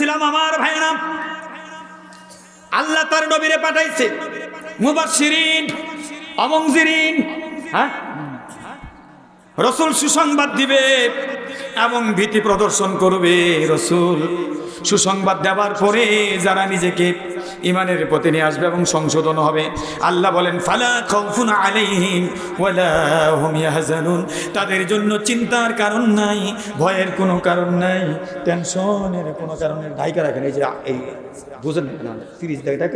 বলতেছিলাম আমার ভাইরা, আল্লাহ তার নবীরে পাঠাইছে মুবাশশিরিন ও মুনজিরিন। হ্যাঁ, রাসূল সুসংবাদ দিবে এবং ভীতি প্রদর্শন করবে। রাসূল সুসংবাদ দেওয়ার পরে যারা নিজেকে ইমানের পথে নিয়ে আসবে এবং সংশোধন হবে, আল্লাহ বলেন ফালা খাউফুন আলাইহিম ওয়ালা হুম ইয়াহজানুন, তাদের জন্য চিন্তার কারণ নাই, ভয়ের কোনো কারণ নাই, টেনশনের কোনো কারণ নেই। ঢাইকা রাখেন, এই যে এই বুঝেন না, সিরিজ ঢাইকা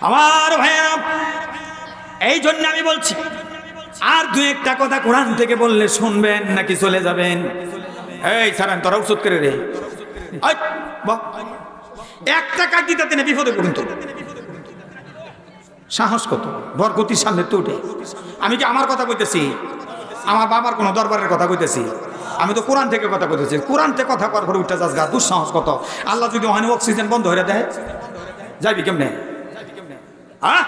আমার ভাইয়েরা। এই জন্য আমি বলছি, আর দু একটা কথা কোরআন থেকে বললে শুনবেন নাকি চলে যাবেন? এই সারান তোরা উৎসুত করে রে, একটা কাটি তাতে না বিপদে পড়ুন। তো সাহস কত, বরকতির সামনে তো উঠে। আমি কি আমার কথা কইতেছি? আমার বাবার কোনো দরবারের কথা কইতেছি? আমি তো কোরআন থেকে কথা কইতেছি। কোরআন থেকে কথা করার পরে উঠতে যাস গা, দুঃসাহস কত! আল্লাহ যদি ওখানে অক্সিজেন বন্ধ হয়ে দেয়, যাইবি কেমনে? হ্যাঁ,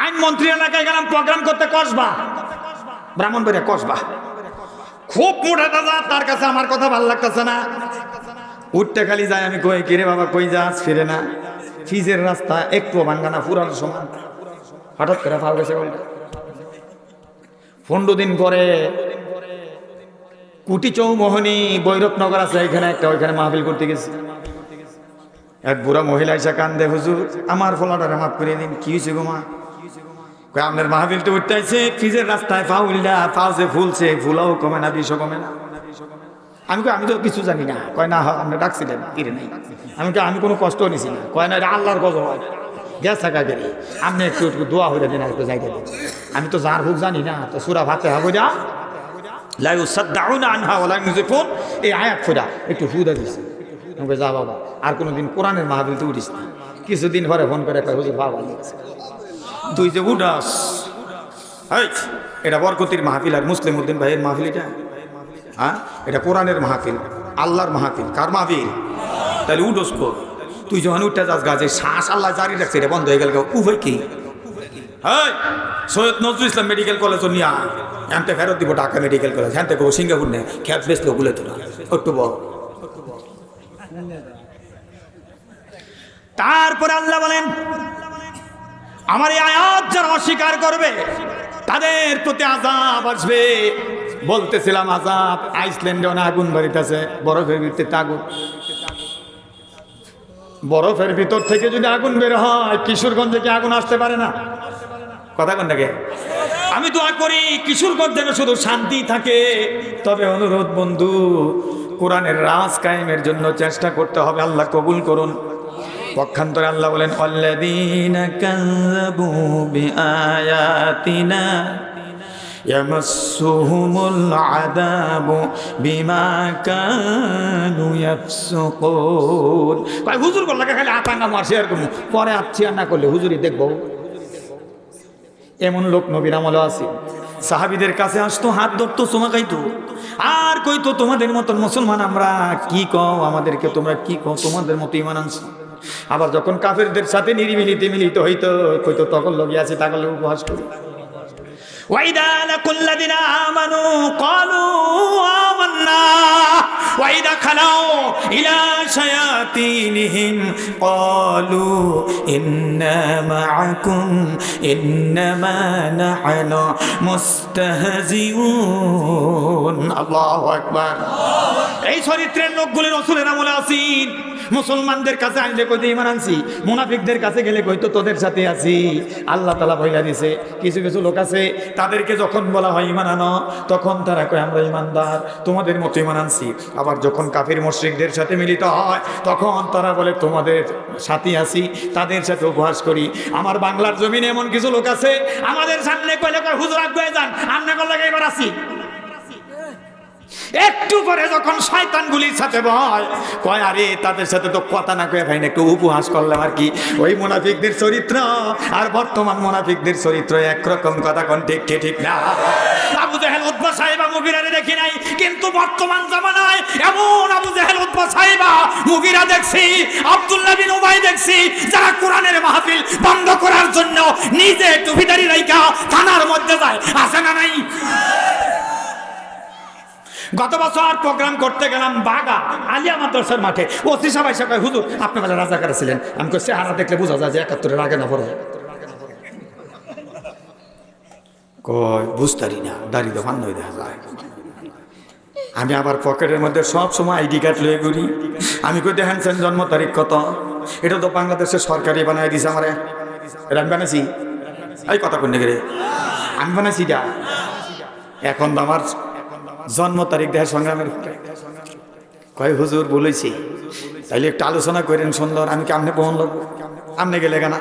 আইনমন্ত্রী এলাকায় গেলাম প্রোগ্রাম করতে, কসবা ব্রাহ্মণবাড়িয়া কসবা, খুব মোটা দাদা, তার কাছে আমার কথা ভালো লাগতেছে না। উঠতে খালি যায়, আমি কই কিরে বাবা কই যাস? ফিরে না, ফিজের রাস্তা একটু ভাঙ্গানা, পুরানো সমান। হঠাৎ করে ফাল গেছে। 15 দিন পরে কুটি চৌমোহনী বৈরবনগর আছে, এখানে একটা, ওইখানে মাহফিল করতে গেছি। এক বুড়া মহিলা এসে কান্দে, হুজুর আমার ফলাটারে মাফ করে দিন। কি হয়েছে গো মা? আপনার মাহফিল তো উঠতে আছে, ফিজের রাস্তায় ফাউলটা ফাউজে ফুলছে, ফুলাও কমে না, বিষও কমে না। আমি তো কিছু জানি না। কয় না আপনি ডাকছিলেন, কিরে নাই। আমি কোনো কষ্ট নিছি না। কয় না এটা আল্লাহর গজব, গ্যাস থাকা গেলে আপনি একটু একটু দোয়া হয়ে দেন, একটু যাইতে দেন। আমি তো যার হুক জানি না, তো সুরা ভাতে হবে যা লা ইউসাদ্দাউনা আনহা ওয়া লা ইউনজিফুন, এই আয়াত ফোড়া একটু ফুদা দিছে। আমাকে যা বাবা, আর কোনোদিন কোরআনের মাহফিলতে উঠিস না। কিছুদিন পরে ফোন করে কয় হুজুর বাবা তুই যে উঠাস, এটা বরকতির মাহফিল আর মুসলিম উদ্দিন ভাইয়ের মাহফিল। এটা হ্যাঁ, এটা কোরআনের মাহফিল, আল্লাহর মাহফিল। কার মাহফিল? তাহলে উঠোস কর। তুই যখন উঠতে যাস গাছে, শ্বাস আল্লাহ জারি রাখছে, এটা বন্ধ হয়ে গেল। উভয় কি? হ্যাঁ, সৈয়দ নজরুল ইসলাম মেডিকেল কলেজ নিয়ে এনতে ফেরত দিব ঢাকা মেডিকেল কলেজ, হ্যাঁ থেকে সিঙ্গাপুর নেই, খ্যাত বেসলো গুলে তোরা একটু বল। তারপরে আল্লাহ বলেন, আমার এই আয়াত যারা অস্বীকার করবে তাদের প্রতি আযাব আসবে। বলতেছিলাম আযাব, আইসল্যান্ডে অনেক আগুন বাড়িতেছে, বরফের ভিতরে আগুন। বরফের ভিতর থেকে যদি আগুন বের হয়, কিশোরগঞ্জে কি আগুন আসতে পারে না? কথা কোন থাকে? আমি দোয়া করি কিশোরগঞ্জ যেন শুধু শান্তি থাকে। তবে অনুরোধ বন্ধু, কোরআনের রাজ কায়েমের জন্য চেষ্টা করতে হবে। আল্লাহ কবুল করুন। পক্ষান্তরে আল্লাহ বলেন, আল্লাযীনা কাযযাবু বিআয়াতিনা ইয়ামাসসুহুমুল আযাবু বিমা কানু ইয়াফসুকুন। ভাই হুজুর বল লাগা খালি আতাঙ্গা মারছে আর কোন পরে আচ্ছি আর না করলে হুজুরই দেখবো। এমন লোক নবীর আমলে আছে। সাহাবীদের কাছে আসতো, হাত ধরতো, চুমা খাইতো, আর কইতো তোমাদের মতন মুসলমান আমরা। কি কও আমাদেরকে, তোমরা কি কও? তোমাদের মতো ঈমান আনছি। আবার যখন কাফেরদের সাথে নিরিবিলিতে মিলিত হইতো, কইতো তখন লগি আছে, তাকলে উপহাস করি। ওয়াইদা লাকুল্লাযিনা আমানু ক্বালু আমান্না ওয়াইদা খালাউ ইলা শায়াতিনহিম ক্বালু ইন্না মাআকুম ইন্নামা নাহনু মুস্তাহজিউন। আল্লাহু আকবার। এই চরিত্রের লোকগুলো রাসূলের আমলে আছেন। মুসলমানদের কাছে আইলে কইতে ঈমান আনছি, মুনাফিকদের কাছে গেলে কইতো তোদের সাথে আছি। আল্লাহ তাআলা বইলা দিয়েছে, কিছু কিছু লোক আছে তাদেরকে যখন বলা হয় ঈমান আনো, তখন তারা কয় আমরা ঈমানদার, তোমাদের মতো ঈমান আনছি। আবার যখন কাফির মুশরিকদের সাথে মিলিত হয়, তখন তারা বলে তোমাদের সাথী আছি, তাদের সাথে উপহাস করি। আমার বাংলার জমিনে এমন কিছু লোক আছে, আমাদের সামনে কইলে কয় হুজুর আগুয়ে যান, আমনে কল লাগে এবার আছি। একটু পরে যখন শয়তানগুলির সাথে ভয় কয়, আরে তাদের সাথে তো কথা না কয়ে ভাই না একটু উপহাস করলাম আর কি। ওই মুনাফিকদের চরিত্র আর বর্তমান মুনাফিকদের চরিত্র একরকম। কথা কোন ঠিক ঠিক না? আবু জাহেল উতবা সাহেবা মুগিরারে দেখি নাই, কিন্তু বর্তমান জামানায় এমন আবু জাহেল উতবা সাহেবা মুগিরা দেখছি, আব্দুল্লাহ বিন উবাই দেখছি, যারা কোরআনের মাহফিল বন্ধ করার জন্য নিজে টুপিদারি রাইখা থানার মধ্যে যায়। আছে না নাই? গত বছর প্রোগ্রাম করতে গেলাম বাগা আলিয়া মাদ্রাসার মাঠে, ওসি সবাই সবাই হুজুর আপনি বেলা রাজাকার ছিলেন। আমি কই চেহারা দেখলে বোঝা যায় যে ৭১-এর আগে না পরে। কই বুঝতারি না, দাড়ি তো ভান্ন দেখা যায়। আমি আবার পকেটের মধ্যে সব সময় আইডি কার্ড লয়ে ঘুরি। আমি কই দেখেন জন্ম তারিখ কত, এটা তো বাংলাদেশের সরকারি বানাই দিছে আমারে। এটা আমি বানাইছি, এই কথা কোন গেলে আমি বানাইছি এটা। এখন তো আমার জন্ম তারিখ দেখার সংগ্রামের কয় হুজুর বলেছি, তাইলে একটু আলোচনা করেন সুন্দর। আমি কি আমনে বহন লাগবো, আমনে গেলে কেনা।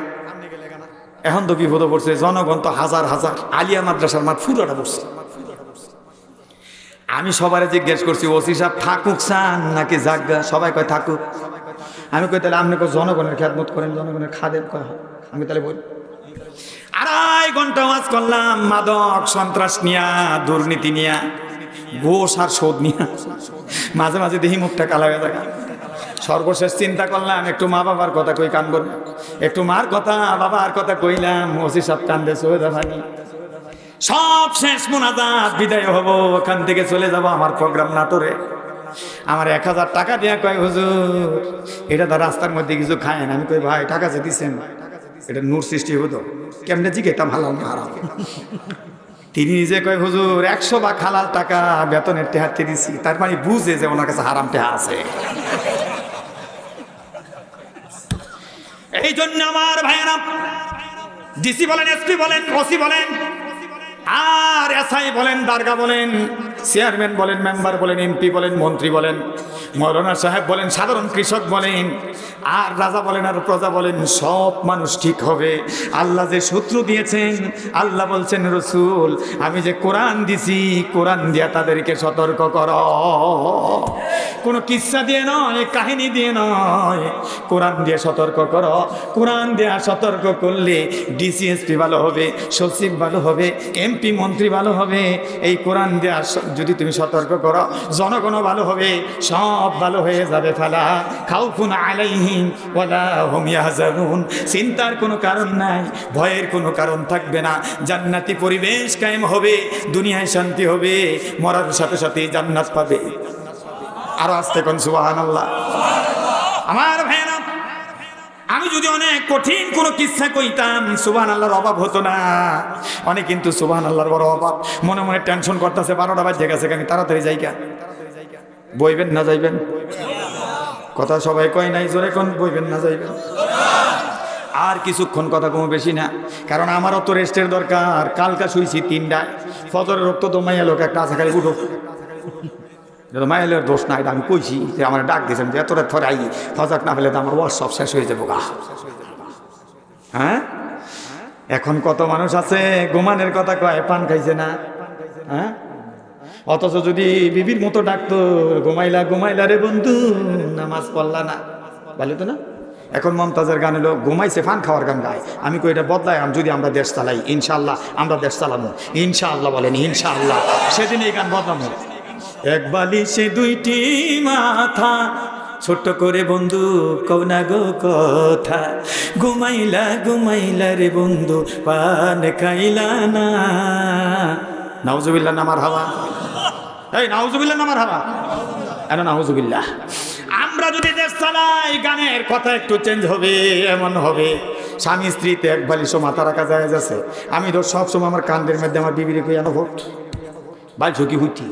এখন তো বিপদে পড়ছে, জনগণ তো হাজার হাজার, আলিয়া মাদ্রাসার মাঠ ফুটোটা পড়ছে। আমি সবারে জিজ্ঞেস করছি ওসি সাহেব থাকুক চান নাকি জাগা, সবাই কয় থাকুক। আমি কই তাহলে আপনি জনগণের খেদমত করেন, জনগণের খাদেম কয়। আমি তাহলে বলি 2.5 ঘন্টা ওয়াজ করলাম মাদক সন্ত্রাস নিয়া, দুর্নীতি নিয়া, ঘোষ আর শোধ নিয়া। মাঝে মাঝে দেখি মুখটা কালা হয়ে যায়। সর্বশেষ চিন্তা করলাম একটু মা বাবার কথা কই কান বল, একটু মার কথা বাবার কথা কইলাম, ওসি সাহেব কান্দে সোজা ভানি। সব শেষ মোনাজাত, বিদায় হব, ওখান থেকে চলে যাব আমার প্রোগ্রাম নাটোরে। আমার 1000 টাকা দিয়া কয় হুজুর এটা তো রাস্তার মধ্যে কিছু খায়েন। আমি কই ভাই টাকা যে দিচ্ছেন এটা নূর সৃষ্টি হতো, কেমনে জিজ্ঞেতাম হালাল না হারাম। তিনি নিজে কয় হুজুর 100 ভাগ হালাল টাকা বেতনের টেহাতে দিছি, তার মানে বুঝে যে ওনার কাছে হারাম টেহা আছে। এই জন্য আমার ভাইয়েরা, ডিসি বলেন, এসপি বলেন, ওসি বলেন, আর এসআই বলেন, দারগা বলেন, চেয়ারম্যান বলেন, মেম্বার বলেন, এমপি বলেন, মন্ত্রী বলেন, মৌলানা সাহেব বলেন, সাধারণ কৃষক বলেন, আর রাজা বলেন আর প্রজা বলেন, সব মানুষ ঠিক হবে। আল্লাহ যে সূত্র দিয়েছেন, আল্লাহ বলছেন রসুল আমি যে কোরআন দিছি, কোরআন দিয়া তাদেরকে সতর্ক কর। কোনো কিচ্ছা দিয়ে নয়, কাহিনী দিয়ে নয়, কোরআন দিয়ে সতর্ক কর। কোরআন দিয়া সতর্ক করলে ডিসিএসপি ভালো হবে, সচিব ভালো হবে, এমপি মন্ত্রী ভালো হবে। এই কোরআন দেয়া যদি তুমি সতর্ক করো, জনগণও ভালো হবে, সব ভালো হয়ে যাবে। ফালা খাউফুন আলাইহিম ওয়ালা হুম ইয়াহজানুন, চিন্তার কোনো কারণ নাই, ভয়ের কোনো কারণ থাকবে না। জান্নাতি পরিবেশ কায়েম হবে, দুনিয়ায় শান্তি হবে, মরার সাথে সাথে জান্নাত পাবে। আরো আস্তে কোন সুবহানাল্লাহ। আমার ভাইরা, আমি যদি অনেক কঠিন কোনো কিচ্ছা কইতাম সুবহানাল্লাহর অভাব হতো না। অনেক কিন্তু সুবহানাল্লাহর বড় অভাব। মনে মনে টেনশন করতেছে 12টা বাজে গেছে, আমি তাড়াতাড়ি যাইগা। বইবেন না যাইবেন? কথা সবাই কয় নাই, জোরে কোন বইবেন না যাইবেন? আর কিছুক্ষণ কথা কম, বেশি না, কারণ আমারও তো রেস্টের দরকার। কালকা শুইছি 3টায়, ফজরের রক্ত তো মাইয়া লোক একটা আছে, খালি উঠো। মাইলের দোষ নাই, আমি কইছি যে আমার ডাক দিয়েছেন যে এতটা থরে আই, ফজর না পেলে তো আমার ওয়াশ সব শেষ হয়ে যাবো গা। হ্যাঁ, এখন কত মানুষ আছে ঘুমানের কথা কয়, পান খাইছে না। হ্যাঁ, অথচ যদি বিবির মতো ডাকতো, ঘুমাইলা ঘুমাইলা রে বন্ধু, নামাজ পড়লা না, ভালো তো না। এখন মমতাজের গান হলো ঘুমাইছে ফান খাওয়ার গান গায়। আমি কই এটা বদলাই, যদি আমরা দেশ চালাই ইনশাআল্লাহ, আমরা দেশ চালাবো ইনশাআল্লাহ। বলেন ইনশাআল্লাহ। সেদিন এই গান বদলামো। এক বালিশে 2টি মাথা, ছোট্ট করে বন্ধু কও না গো কথা, ঘুমাইলা ঘুমাইলা রে বন্ধু, পান খাইলা না। নাউজুবিল্লাহ নামার হাওয়া, এই নাউজুবিল্লাহ নামার হাওয়া, এন নাউজুবিল্লাহ। আমরা যদি দেশ চালাই, গানের কথা একটু চেঞ্জ হবে, এমন হবে। স্বামী স্ত্রীতে এক বালিশও মাথা রাখা যায় আছে। আমি তো সবসময় আমার কান্দের মধ্যে আমার বিবিরে কই আনো ভোট, বাল ঝুঁকি হুটি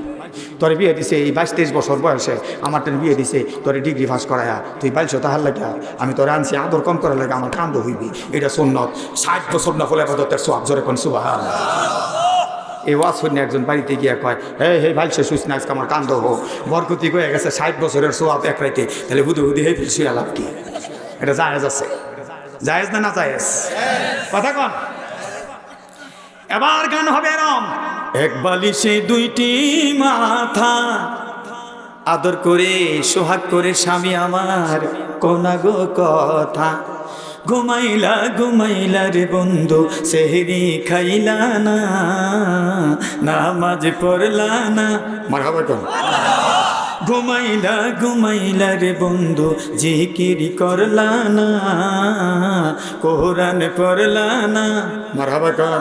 তোর বিয়ে দিছে এই 22-23 বছর বয়সে, আমার টেন বিয়ে দিছে তোর ডিগ্রি পাস করায়া, তুই বাইলছো তাহার লাগা আমি তোর আনছি আদর কম করার লাগে আমার কান্দ হইবি। এটা সুন্নত। 60 বছর না হলে আবাদতের সোয়াব, জোরে কোন সুবহানাল্লাহ। এই ওয়াজ শুনে একজন বাড়িতে গিয়ে কয়, হে ভাইলছে শুইস না, আজকে আমার কান্দ হো, বরকতি কয়ে গেছে 60 বছরের সোয়াব এক রাইতে, তাহলে হুদু হুদি হে শুয়ে লাভ কি? এটা জায়েজ আছে? জায়েজ না না জায়েজ? কথা কন। এবার গান হবে এরম, এক বালিশে 2টি মাথা, আদর করে সোহাগ করে স্বামী আমার কোনা গো কথা, ঘুমাইলা ঘুমাইলা রে বন্ধু সেহরি খাইলা না, নামাজ পড়লা না। মারহাবা কোন। ঘুমাইলা ঘুমাইলা রে বন্ধু জিকির করলা না, কোরআন পড়লা না। মারহাবা কোন।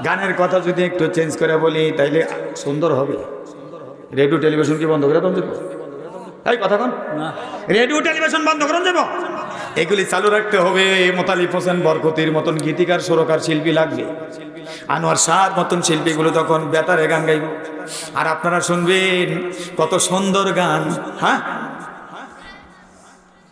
গানের কথা যদি একটু চেঞ্জ করে বলি তাইলে সুন্দর হবে। রেডিও টেলিভিশন কি বন্ধ করে দেন যাবো? এই কথা কন, রেডিও টেলিভিশন বন্ধ করুন যাব, এগুলি চালু রাখতে হবে। মোতালিফ হোসেন বরকতির মতন গীতিকার সুরকার শিল্পী লাগবে, আনোয়ার শাহর মতন শিল্পীগুলো তখন বেতারে গান গাইব, আর আপনারা শুনবেন কত সুন্দর গান। হ্যাঁ,